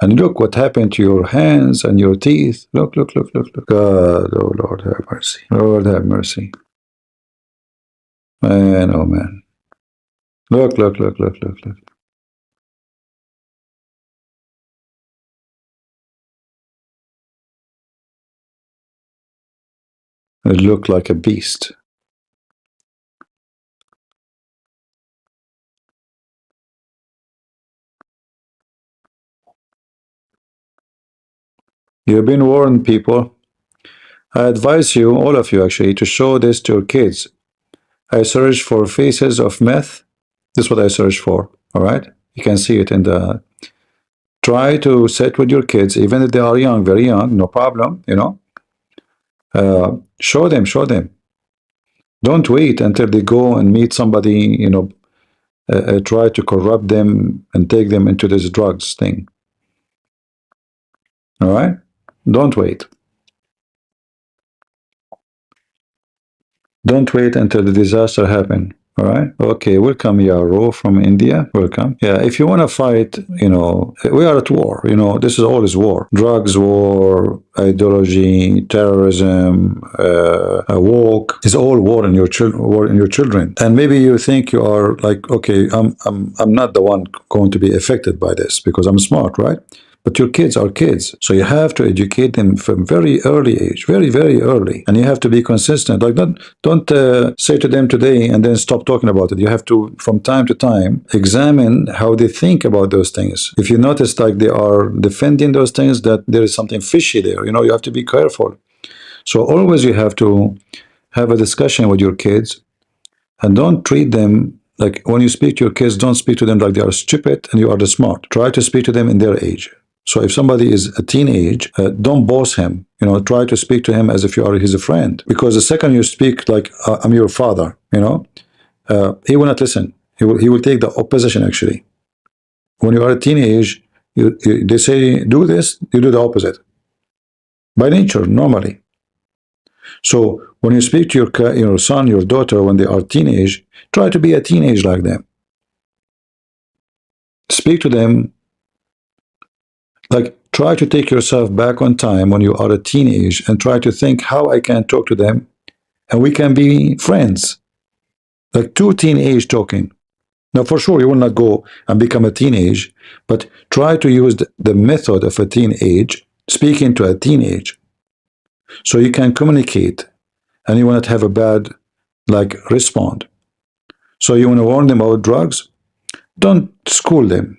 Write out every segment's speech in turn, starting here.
And look what happened to your hands and your teeth. Look, look, look, look, look. God, oh Lord, have mercy. Lord, have mercy. Man, oh man. Look, look, look, look, look, look. It looked like a beast. You've been warned, people. I advise you, all of you actually, to show this to your kids. I searched for faces of meth. This is what I searched for, all right? You can see it in the... Try to sit with your kids, even if they are young, very young, no problem, you know. Show them, show them. Don't wait until they go and meet somebody, you know, try to corrupt them and take them into this drugs thing. All right? Don't wait. Don't wait until the disaster happen. All right. Okay. Welcome, Yaro from India. Welcome. Yeah. If you want to fight, you know, we are at war. You know, this is always war. Drugs, war, ideology, terrorism, woke. It's all war in your war in your children. And maybe you think you are like, okay, I'm not the one going to be affected by this because I'm smart, right? But your kids are kids. So you have to educate them from very early age, very, very early. And you have to be consistent. Like, don't say to them today and then stop talking about it. You have to, from time to time, examine how they think about those things. If you notice like they are defending those things, that there is something fishy there, you know, you have to be careful. So always you have to have a discussion with your kids and don't treat them like, when you speak to your kids, don't speak to them like they are stupid and you are the smart. Try to speak to them in their age. So if somebody is a teenage, don't boss him. You know, try to speak to him as if you are his friend. Because the second you speak like I'm your father, you know, he will not listen. He will take the opposition. Actually, when you are a teenage, they say do this, you do the opposite. By nature, normally. So when you speak to your son, your daughter, when they are teenage, try to be a teenage like them. Speak to them. Like, try to take yourself back on time when you are a teenage and try to think how I can talk to them and we can be friends. Like two teenage talking. Now, for sure, you will not go and become a teenage, but try to use the method of a teenage, speaking to a teenage, so you can communicate and you will not have a bad, like, respond. So you want to warn them about drugs? Don't school them.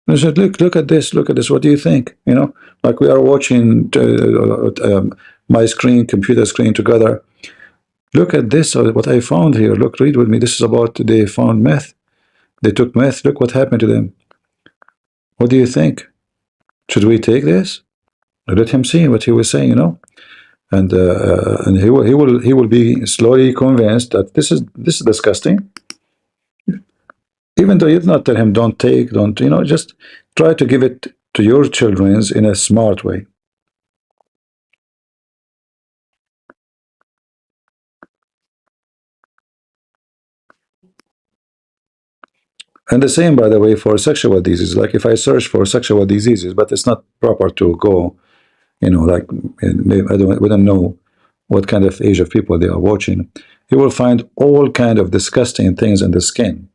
I said, look at this, look at this. What do you think? You know, like we are watching my screen, computer screen together. Look at this, what I found here. Look, read with me. This is about they found meth. They took meth. Look what happened to them. What do you think? Should we take this? Let him see what he was saying, you know, and he will be slowly convinced that this is disgusting. Even though you did not tell him don't take, don't, you know, just try to give it to your children in a smart way. And the same, by the way, for sexual diseases. Like if I search for sexual diseases, but it's not proper to go, you know, like we don't know what kind of age of people they are watching. You will find all kind of disgusting things in the skin.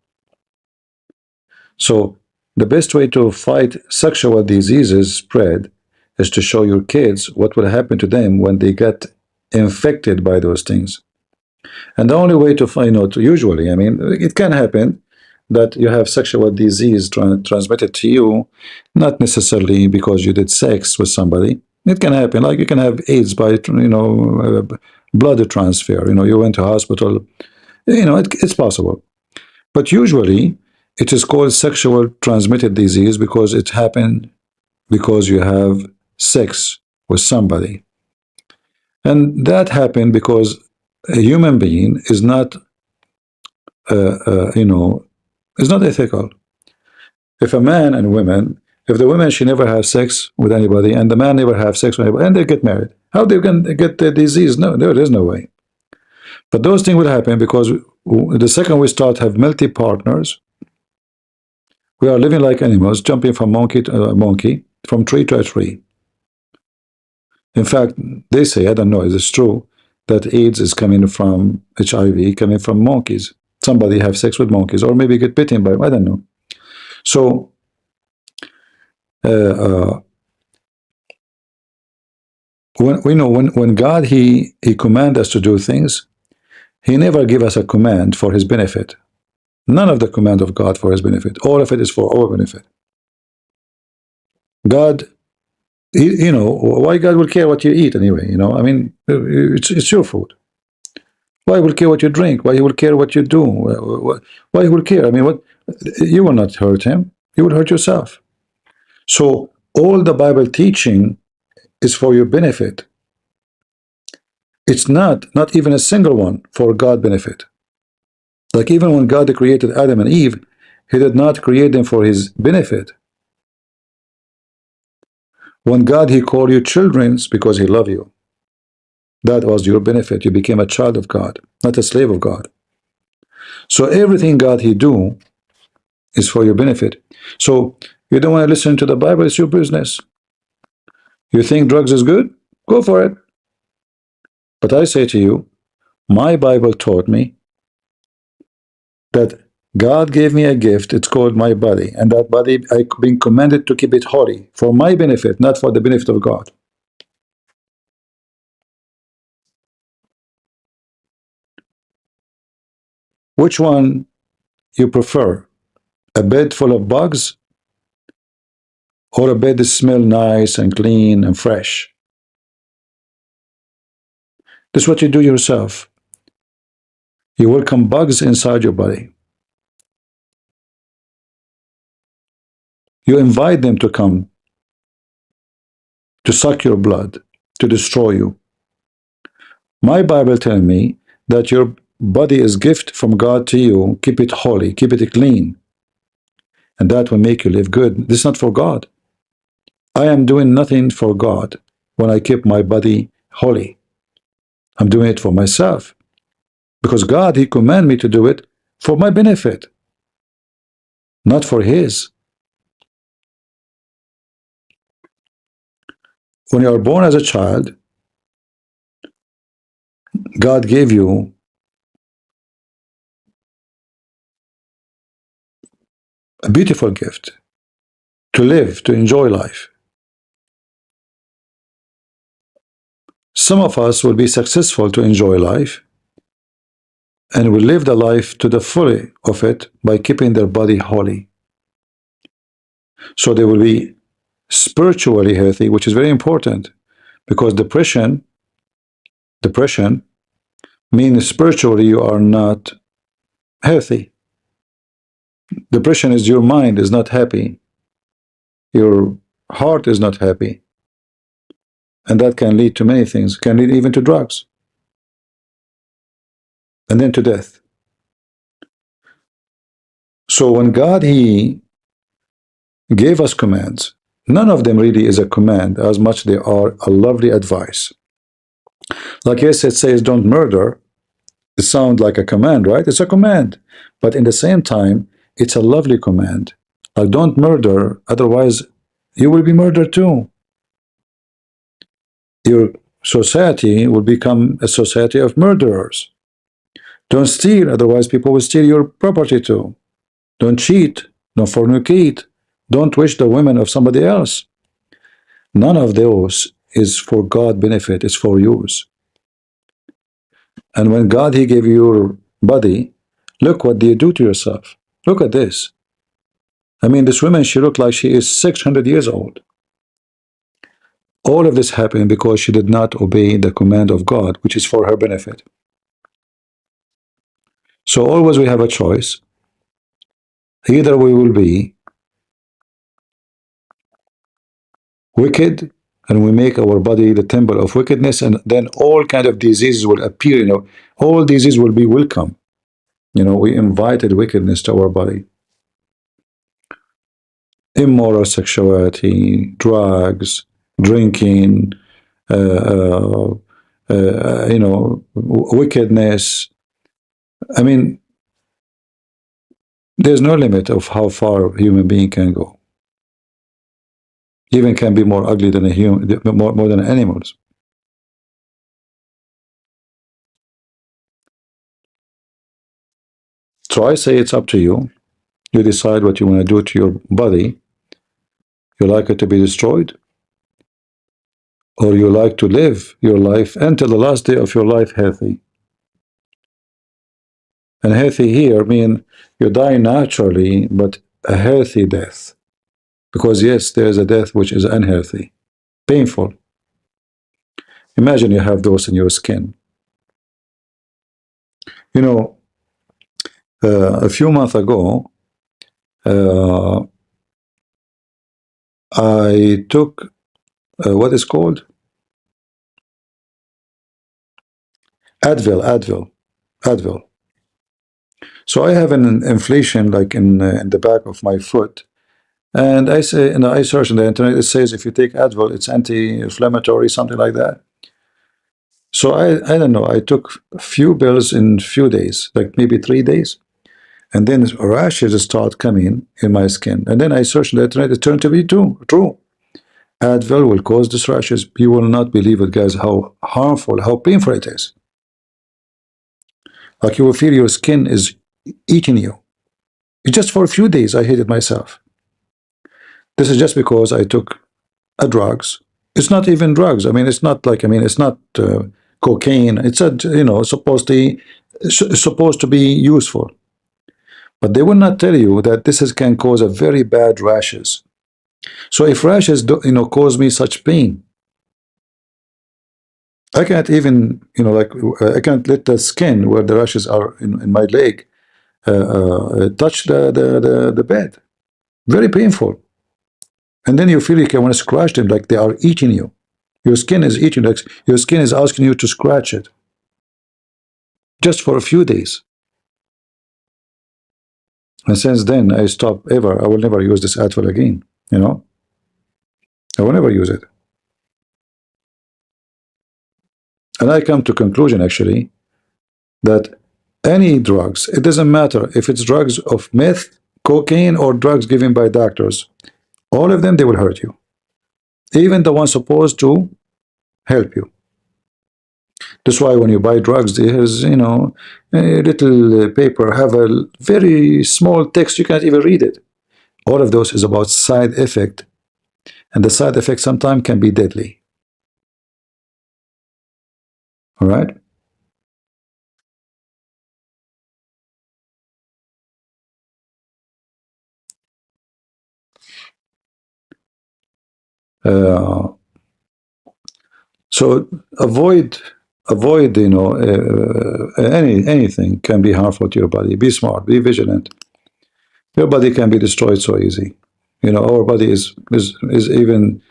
So the best way to fight sexual diseases spread is to show your kids what will happen to them when they get infected by those things. And the only way to find out, usually, I mean, it can happen that you have sexual disease transmitted to you, not necessarily because you did sex with somebody. It can happen, like you can have AIDS by, you know, blood transfer. You know, you went to hospital. You know, it's possible. But usually, it is called sexual transmitted disease because it happened because you have sex with somebody. And that happened because a human being is not, you know, is not ethical. If a man and women, if the woman, she never has sex with anybody and the man never have sex with anybody and they get married, how they can get the disease? No, there is no way. But those things will happen because the second we start have multi partners, we are living like animals, jumping from monkey to monkey. from tree to a tree. In fact, they say, I don't know, is this true, that AIDS is coming from HIV, coming from monkeys. Somebody have sex with monkeys, or maybe get bitten by them, I don't know. So, uh, uh, when we know when God he command us to do things, he never give us a command for his benefit. None of the command of God for his benefit. All of it is for our benefit. God, you know, why God will care what you eat anyway? You know, I mean, it's your food. Why will care what you drink? Why he will care what you do? Why he will care? I mean, what you will not hurt him. You will hurt yourself. So all the Bible teaching is for your benefit. It's not even a single one for God benefit. Like even when God created Adam and Eve, he did not create them for his benefit. When God he called you children because he loved you. That was your benefit. You became a child of God, not a slave of God. So everything God he do is for your benefit. So you don't want to listen to the Bible, it's your business. You think drugs is good? Go for it. But I say to you, my Bible taught me that God gave me a gift, it's called my body, and that body I've been commanded to keep it holy for my benefit, not for the benefit of God. Which one you prefer? A bed full of bugs or a bed that smells nice and clean and fresh? This is what you do yourself. You welcome bugs inside your body. You invite them to come, to suck your blood, to destroy you. My Bible tells me that your body is gift from God to you. Keep it holy, keep it clean, and that will make you live good. This is not for God. I am doing nothing for God when I keep my body holy. I'm doing it for myself because God, he commanded me to do it for my benefit, not for his. When you are born as a child, God gave you a beautiful gift to live, to enjoy life. Some of us will be successful to enjoy life and will live the life to the fully of it by keeping their body holy. So they will be spiritually healthy, which is very important because depression means spiritually you are not healthy. Depression is your mind is not happy, your heart is not happy, and that can lead to many things, can lead even to drugs, and then to death. So when God he gave us commands, none of them really is a command as much they are a lovely advice. Like yes, it says don't murder. It sounds like a command, right? It's a command, but in the same time, it's a lovely command. Like don't murder, otherwise you will be murdered too. Your society will become a society of murderers. Don't steal, otherwise people will steal your property too. Don't cheat, don't fornicate, don't wish the women of somebody else. None of those is for God benefit, it's for yours. And when God he gave you your body, look what do you do to yourself. Look at this. I mean, this woman, she looked like she is 600 years old. All of this happened because she did not obey the command of God, which is for her benefit. So always we have a choice. Either we will be wicked and we make our body the temple of wickedness, and then all kind of diseases will appear. All diseases will be welcome. We invited wickedness to our body. Immoral sexuality, drugs, drinking, uh, wickedness. I mean, there's no limit of how far a human being can go. Even can be more ugly than a human, more than animals. So I say it's up to you. You decide what you want to do to your body. You like it to be destroyed, or you like to live your life until the last day of your life healthy. And healthy here mean you die naturally, but a healthy death. Because yes, there is a death which is unhealthy, painful. Imagine you have those in your skin. You know, a few months ago, uh, I took what is called Advil. So I have an inflation like in the back of my foot, and I say, and I search on the internet. It says if you take Advil, it's anti-inflammatory, something like that. So I don't know. I took a few pills in few days, like maybe 3 days, and then rashes start coming in my skin. And then I searched on the internet. It turned to be true. Advil will cause these rashes. You will not believe it, guys. How harmful, how painful it is. Like you will feel your skin is eating you. Just for a few days, I hated myself. This is just because I took a drugs. It's not even drugs. I mean, it's not like, I mean, it's not cocaine. It's a, supposed to be useful. But they will not tell you that this is, can cause a very bad rashes. So if rashes, cause me such pain, I can't even, I can't let the skin where the rashes are in my leg touch the bed. Very painful. And then you feel like you want to scratch them like they are eating you. Your skin is eating, like your skin is asking you to scratch it. Just for a few days. And since then, I stopped ever. I will never use this Advil again. I will never use it. And I come to conclusion, actually, that any drugs, it doesn't matter if it's drugs of meth, cocaine, or drugs given by doctors, all of them, they will hurt you. Even the ones supposed to help you. That's why when you buy drugs, there's, a little paper, have a very small text, you can't even read it. All of those is about side effect, and the side effect sometimes can be deadly. All right? Uh, so avoid, anything can be harmful to your body. Be smart, be vigilant. Your body can be destroyed so easy. Our body is even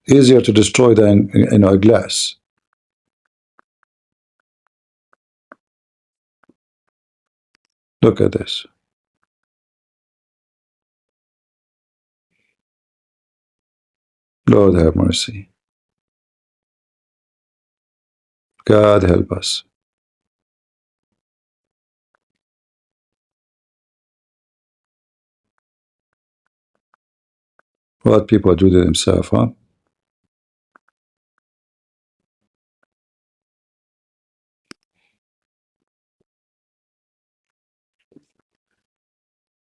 easier to destroy than a glass. Look at this. Lord have mercy. God help us. What people do to themselves, huh?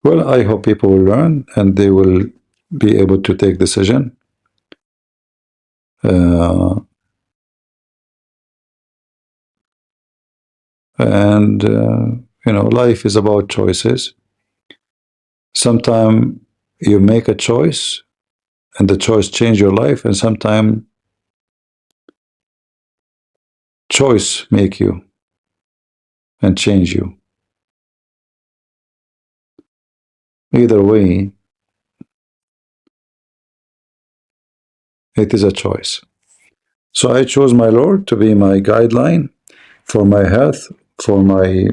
Well, I hope people will learn and they will be able to take decision. Uh, and life is about choices. Sometimes you make a choice, and the choice change your life, and sometimes choice make you and change you. Either way, it is a choice. So I chose my Lord to be my guideline for my health, for my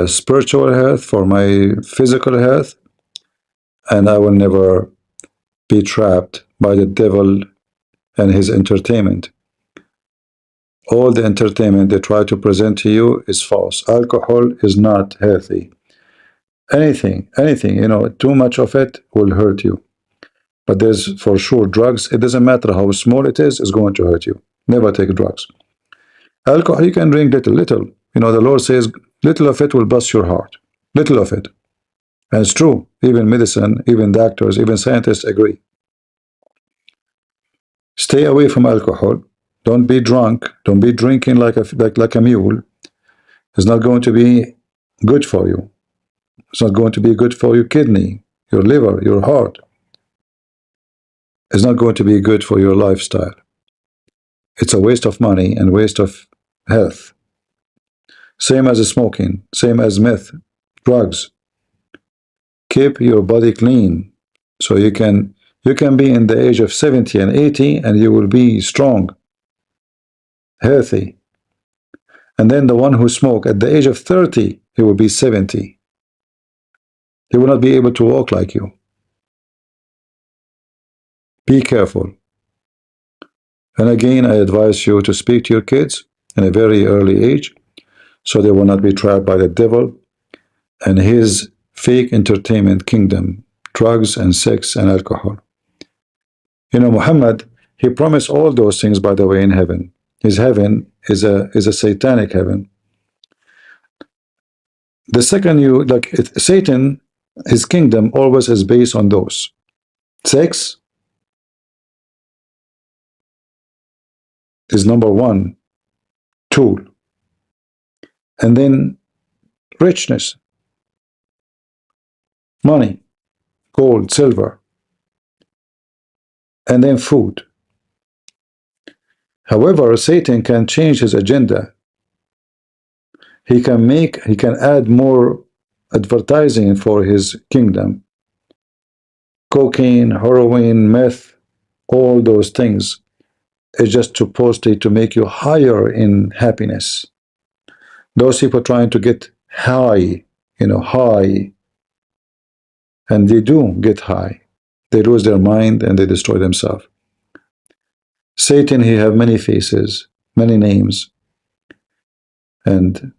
spiritual health, for my physical health, and I will never be trapped by the devil and his entertainment. All the entertainment they try to present to you is false. Alcohol is not healthy. Anything, too much of it will hurt you. But there's for sure drugs. It doesn't matter how small it is, it's going to hurt you. Never take drugs. Alcohol, you can drink little, little. You know, the Lord says, little of it will bust your heart. Little of it. And it's true. Even medicine, even doctors, even scientists agree. Stay away from alcohol. Don't be drunk. Don't be drinking like a mule. It's not going to be good for you. It's not going to be good for your kidney, your liver, your heart. It's not going to be good for your lifestyle. It's a waste of money and waste of health. Same as smoking, same as meth, drugs. Keep your body clean so you can be in the age of 70 and 80 and you will be strong, healthy. And then the one who smoke at the age of 30, he will be 70. He will not be able to walk like you. Be careful. And again, I advise you to speak to your kids in a very early age so they will not be trapped by the devil and his fake entertainment kingdom, drugs and sex and alcohol. You know, Muhammad, he promised all those things, by the way, in heaven. His heaven is a satanic heaven. The second you, like Satan, his kingdom always is based on those. Sex is number one tool. And then richness, money, gold, silver, and then food. However, Satan can change his agenda. He can add more advertising for his kingdom. Cocaine, heroin, meth, all those things is just supposedly to make you higher in happiness. Those people trying to get high, high, and they do get high. They lose their mind and they destroy themselves. Satan, he have many faces, many names, and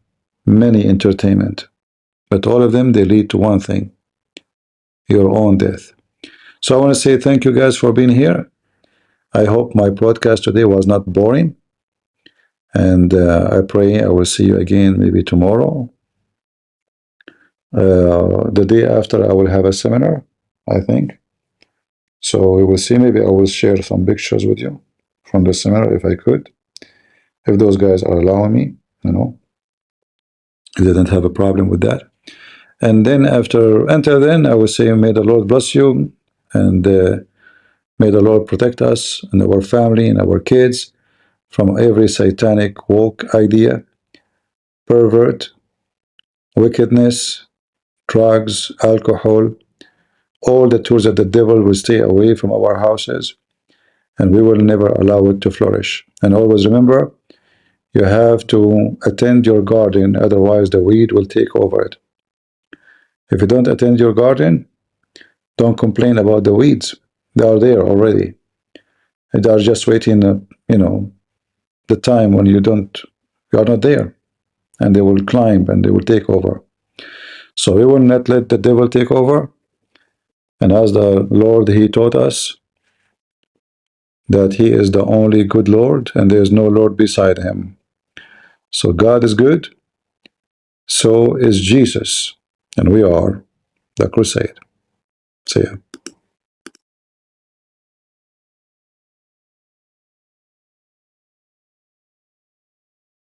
many entertainment. But all of them, they lead to one thing, your own death. So I want to say thank you guys for being here. I hope my podcast today was not boring. And I pray I will see you again maybe tomorrow. The day after, I will have a seminar, I think. So we will see. Maybe I will share some pictures with you from the seminar if I could. If those guys are allowing me, if they don't have a problem with that. And then until then, I will say, may the Lord bless you, and may the Lord protect us and our family and our kids from every satanic woke idea, pervert, wickedness, drugs, alcohol, all the tools that the devil will stay away from our houses, and we will never allow it to flourish. And always remember, you have to attend your garden, otherwise the weed will take over it. If you don't attend your garden, don't complain about the weeds. They are there already. They are just waiting, the time when you are not there, and they will climb and they will take over. So we will not let the devil take over. And as the Lord, he taught us that he is the only good Lord and there is no Lord beside him. So God is good, so is Jesus, and we are the crusade. See ya.